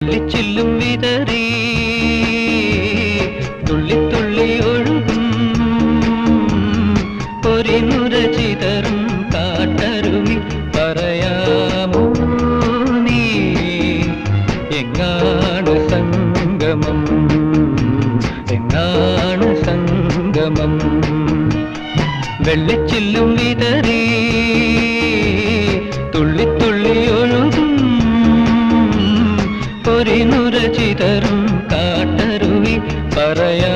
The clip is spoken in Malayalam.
ചില്ലും വിതറി തുള്ളി തുള്ളി ഒഴുകും പൊരിനുര ചിതറും കാട്ടരുമി പറയാമോ നീ എങ്ങാണ് സംഗമം എങ്ങാണ് സംഗമം വെള്ളിച്ചില്ലും വിതറി തുള്ളി തുള്ളി ഒഴുകും പൊരിനുര ചിതറും കാട്ടരുവി പറയാ